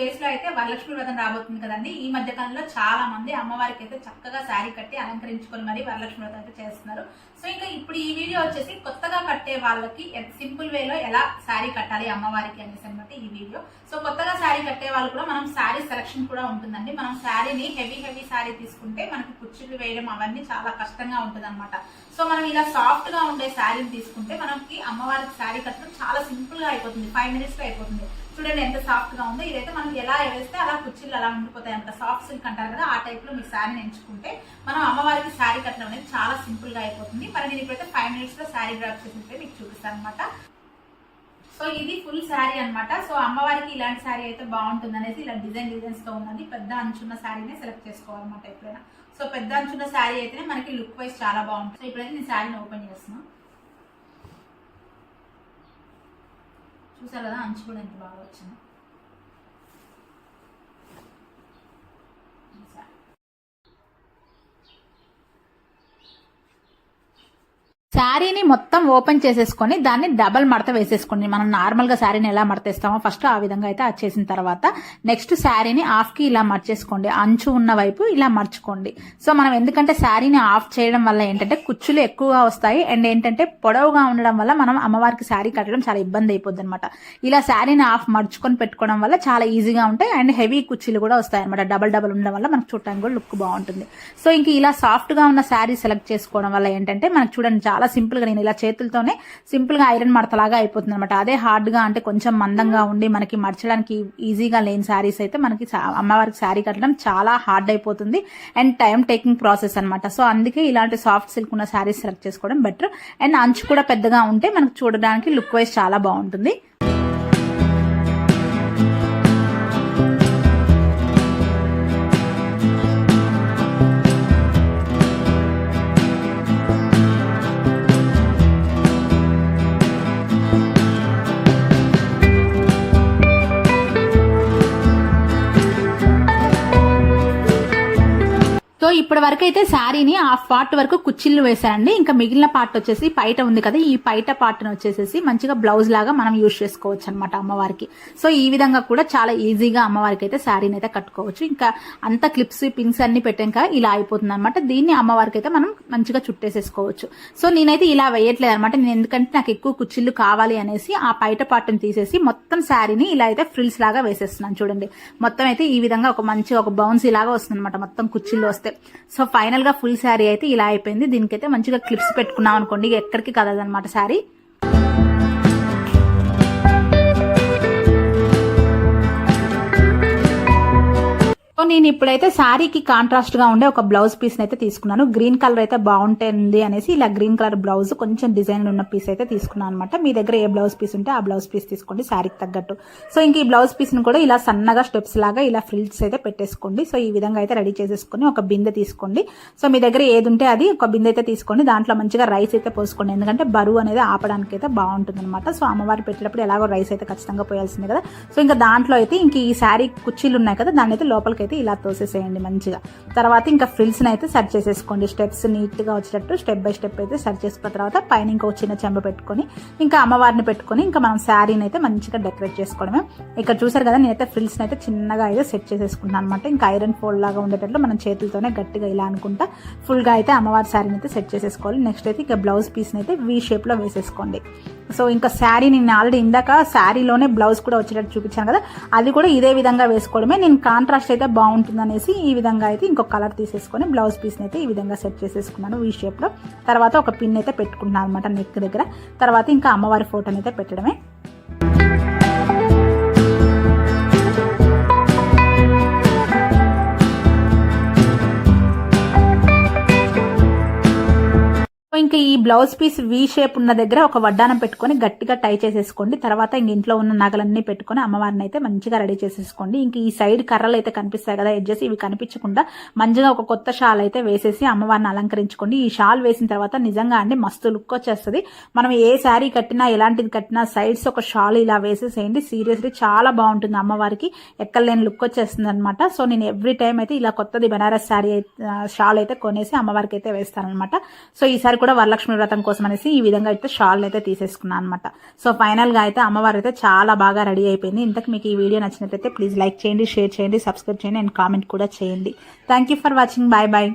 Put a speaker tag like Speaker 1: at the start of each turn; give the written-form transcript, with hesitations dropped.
Speaker 1: Days లో అయితే వరలక్ష్మి వ్రతం రాబోతుంది కదండి. ఈ మధ్య కాలంలో చాలా మంది అమ్మవారికి అయితే చక్కగా శారీ కట్టి అలంకరించుకొని మరి వరలక్ష్మి వ్రతం అయితే చేస్తున్నారు. సో ఇంకా ఇప్పుడు ఈ వీడియో వచ్చేసి కొత్తగా కట్టే వాళ్ళకి సింపుల్ వేలో ఎలా శారీ కట్టాలి అమ్మవారికి అనేసి అనమాట ఈ వీడియో. సో కొత్తగా శారీ కట్టే వాళ్ళు కూడా మనం శారీ సెలక్షన్ కూడా ఉంటుందండి. మనం శారీని హెవీ శారీ తీసుకుంటే మనకి కుచ్చులు వేయడం అవన్నీ చాలా కష్టంగా ఉంటుంది అనమాట. సో మనం ఇలా సాఫ్ట్ గా ఉండే శారీని తీసుకుంటే మనకి అమ్మవారికి శారీ కట్టడం చాలా సింపుల్ గా అయిపోతుంది, 5 minutes లో అయిపోతుంది. చూడండి ఎంత సాఫ్ట్ గా ఉందో. ఇదైతే మనం ఎలా వేస్తే అలా కుర్చీలు అలా ఉండిపోతాయి అనమాట. సాఫ్ట్ సిల్క్ అంటారు కదా, ఆ టైప్ లో మీరు శారీని ఎంచుకుంటే మనం అమ్మవారికి శారీ కట్టడం అనేది చాలా సింపుల్ గా అయిపోతుంది. మరి నేను ఇప్పుడైతే 5 minutes లో శారీ డ్రాప్ చేసి మీకు చూపిస్తాను అనమాట. సో ఇది ఫుల్ శారీ అనమాట. సో అమ్మవారికి ఇలాంటి శారీ అయితే బాగుంటుంది అనేసి ఇలా డిజైన్స్ తో ఉన్నది పెద్ద అంచున్న శారీనే సెలెక్ట్ చేసుకోవాలన్నమాట ఎప్పుడైనా. సో పెద్ద అంచున్న శారీ అయితేనే మనకి లుక్ వైజ్ చాలా బాగుంటుంది. సో ఇప్పుడైతే నేను శారీని ఓపెన్ చేస్తున్నాను. చూసారు కదా అంచు కూడా ఎంత బాగా వచ్చింది. శారీని మొత్తం ఓపెన్ చేసేసుకొని దాన్ని డబల్ మడత వేసేసుకోండి. మనం నార్మల్ గా శారీని ఎలా మడతేస్తామో ఫస్ట్ ఆ విధంగా అయితే వచ్చేసిన తర్వాత నెక్స్ట్ శారీని హాఫ్ కి ఇలా మర్చేసుకోండి. అంచు ఉన్న వైపు ఇలా మర్చుకోండి. సో మనం ఎందుకంటే శారీని ఆఫ్ చేయడం వల్ల ఏంటంటే కుచ్చులు ఎక్కువగా వస్తాయి అండ్ ఏంటంటే పొడవుగా ఉండడం వల్ల మనం అమ్మవారికి శారీ కట్టడం చాలా ఇబ్బంది అయిపోద్ది అనమాట. ఇలా శారీని ఆఫ్ మర్చుకొని పెట్టుకోవడం వల్ల చాలా ఈజీగా ఉంటాయి అండ్ హెవీ కుచ్చులు కూడా వస్తాయి అనమాట. డబల్ ఉండడం వల్ల మనకు చూడటానికి కూడా లుక్ బాగుంటుంది. సో ఇంక ఇలా సాఫ్ట్ గా ఉన్న శారీ సెలెక్ట్ చేసుకోవడం వల్ల ఏంటంటే మనకు చూడండి చాలా సింపుల్ గా నేను ఇలా చేతులతోనే సింపుల్ గా ఐరన్ మడతలాగా అయిపోతుంది అనమాట. అదే హార్డ్ గా అంటే కొంచెం మందంగా ఉండి మనకి మర్చడానికి ఈజీగా లేని శారీస్ అయితే మనకి అమ్మవారికి శారీ కట్టడం చాలా హార్డ్ అయిపోతుంది అండ్ టైం టేకింగ్ ప్రాసెస్ అనమాట. సో అందుకే ఇలాంటి సాఫ్ట్ సిల్క్ ఉన్న శారీస్ సెలెక్ట్ చేసుకోవడం బెటర్ అండ్ అంచు కూడా పెద్దగా ఉంటే మనకు చూడడానికి లుక్ వైజ్ చాలా బాగుంటుంది. సో ఇప్పటి వరకు అయితే శారీని హాఫ్ పార్ట్ వరకు కుచ్చిళ్ళు వేసానండి. ఇంకా మిగిలిన పార్ట్ వచ్చేసి పైట ఉంది కదా, ఈ పైట పార్ట్ వచ్చేసి మంచిగా బ్లౌజ్ లాగా మనం యూజ్ చేసుకోవచ్చు అనమాట అమ్మవారికి. సో ఈ విధంగా కూడా చాలా ఈజీగా అమ్మవారికి అయితే శారీని అయితే కట్టుకోవచ్చు. ఇంకా అంత క్లిప్స్ పిన్స్ అన్ని పెట్టాక ఇలా అయిపోతుంది అనమాట. దీన్ని అమ్మవారికి అయితే మనం మంచిగా చుట్టేసేసుకోవచ్చు. సో నేనైతే ఇలా వేయట్లేదు అనమాట. నేను ఎందుకంటే నాకు ఎక్కువ కుచ్చిళ్ళు కావాలి అనేసి ఆ పైట పార్ట్ని తీసేసి మొత్తం శారీని ఇలా అయితే ఫ్రిల్స్ లాగా వేసేస్తున్నాను. చూడండి మొత్తం అయితే ఈ విధంగా ఒక మంచిగా ఒక బౌన్సీ లాగా వస్తుంది అనమాట మొత్తం కుచ్చిళ్ళు వస్తే. సో ఫైనల్ గా ఫుల్ శారీ అయితే ఇలా అయిపోయింది. దీనికైతే మంచిగా క్లిప్స్ పెట్టుకున్నాం అనుకోండి ఎక్కడికి కదలదనమాట శారీ. సో నేను ఇప్పుడైతే శారీకి కాంట్రాస్ట్ గా ఉండే ఒక బ్లౌజ్ పీస్ అయితే తీసుకున్నాను. గ్రీన్ కలర్ అయితే బాగుంటుంది అనేసి ఇలా గ్రీన్ కలర్ బ్లౌజ్ కొంచెం డిజైన్ ఉన్న పీస్ అయితే తీసుకున్నాను అనమాట. మీ దగ్గర ఏ బ్లౌజ్ పీస్ ఉంటే ఆ బ్లౌజ్ పీస్ తీసుకోండి శారీకి తగ్గట్టు. సో ఇంక ఈ బ్లౌజ్ పీస్ ని కూడా ఇలా సన్నగా స్టెప్స్ లాగా ఇలా ఫ్రిల్స్ అయితే పెట్టేసుకోండి. సో ఈ విధంగా అయితే రెడీ చేసేసుకుని ఒక బిందె తీసుకోండి. సో మీ దగ్గర ఏది ఉంటే అది ఒక బిందె అయితే తీసుకోండి. దాంట్లో మంచిగా రైస్ అయితే పోసుకోండి. ఎందుకంటే బరువు అనేది ఆపడానికి అయితే బాగుంటుంది అనమాట. సో అమ్మవారి పెట్టేటప్పుడు ఎలాగో రైస్ అయితే ఖచ్చితంగా పోయాల్సిందే కదా. సో ఇంకా దాంట్లో అయితే ఇంక ఈ శారీ కుర్చీలు ఉన్నాయి కదా, దాన్ని అయితే లోపలికి అయితే ఇలా తోసేసేయండి మంచిగా. తర్వాత ఇంకా ఫ్రిల్స్ అయితే సెట్ చేసేసుకోండి. స్టెప్స్ నీట్ గా వచ్చేటట్టు స్టెప్ బై స్టెప్ అయితే సెట్ చేసుకున్న తర్వాత పైన ఇంకో చిన్న చెంబ పెట్టుకొని ఇంకా అమ్మవారిని పెట్టుకొని ఇంకా మనం శారీని అయితే మంచిగా డెకరేట్ చేసుకోవడమే. ఇక్కడ చూసారు కదా నేనైతే ఫ్రిల్స్ అయితే చిన్నగా అయితే సెట్ చేసేసుకుంటాను అనమాట. ఇంకా ఐరన్ ఫోల్డ్ లాగా ఉండేటట్లు మనం చేతులతోనే గట్టిగా ఇలా అనుకుంటా ఫుల్ గా అయితే అమ్మవారి శారీని అయితే సెట్ చేసేసుకోవాలి. నెక్స్ట్ అయితే ఇక బ్లౌజ్ పీస్ అయితే వీ షేప్ లో వేసేసుకోండి. సో ఇంకా శారీ నేను ఆల్రెడీ ఇందాక శారీలోనే బ్లౌజ్ కూడా వచ్చేటట్టు చూపించాను కదా, అది కూడా ఇదే విధంగా వేసుకోవడమే. నేను కాంట్రాస్ట్ అయితే బాగుంటుంది అనేసి ఈ విధంగా అయితే ఇంకొక కలర్ తీసేసుకొని బ్లౌజ్ పీస్ అయితే ఈ విధంగా సెట్ చేసేసుకున్నాను వీ షేప్ లో. తర్వాత ఒక పిన్ అయితే పెట్టుకుంటున్నాను అనమాట నెక్ దగ్గర. తర్వాత ఇంకా అమ్మవారి ఫోటోని అయితే పెట్టడమే. ఇంకా ఈ బ్లౌజ్ పీస్ వీ షేప్ ఉన్న దగ్గర ఒక వడ్డానం పెట్టుకొని గట్టిగా టై చేసేసుకోండి. తర్వాత ఇంక ఇంట్లో ఉన్న నగలన్నీ పెట్టుకొని అమ్మవారిని అయితే మంచిగా రెడీ చేసేసుకోండి. ఇంక ఈ సైడ్ కర్రలు అయితే కనిపిస్తాయి కదా ఎడ్జెస్, ఇవి కనిపించకుండా మంచిగా ఒక కొత్త షాల్ అయితే వేసేసి అమ్మవారిని అలంకరించుకోండి. ఈ షాల్ వేసిన తర్వాత నిజంగా అండి మస్తు లుక్ వచ్చేస్తుంది. మనం ఏ శారీ కట్టినా ఎలాంటిది కట్టినా సైడ్స్ ఒక షాల్ ఇలా వేసేసేయండి. సీరియస్లీ చాలా బాగుంటుంది, అమ్మవారికి ఎక్కలేని లుక్ వచ్చేస్తుంది అనమాట. సో నేను ఎవ్రీ టైం అయితే ఇలా కొత్తది బెనారస్ శారీ షాల్ అయితే కొనేసి అమ్మవారికి అయితే వేస్తాను అనమాట. సో ఈసారి కూడా వరలక్ష్మి వ్రతం కోసం అనేసి ఈ విధంగా అయితే షాల్ అయితే తీసేసుకున్నాను అనమాట. సో ఫైనల్ గా అయితే అమ్మవారు అయితే చాలా బాగా రెడీ అయిపోయింది. ఇంతకు మీకు ఈ వీడియో నచ్చినట్లయితే ప్లీజ్ లైక్ చేయండి, షేర్ చేయండి, సబ్స్క్రైబ్ చేయండి అండ్ కామెంట్ కూడా చేయండి. Thank you for watching. Bye bye.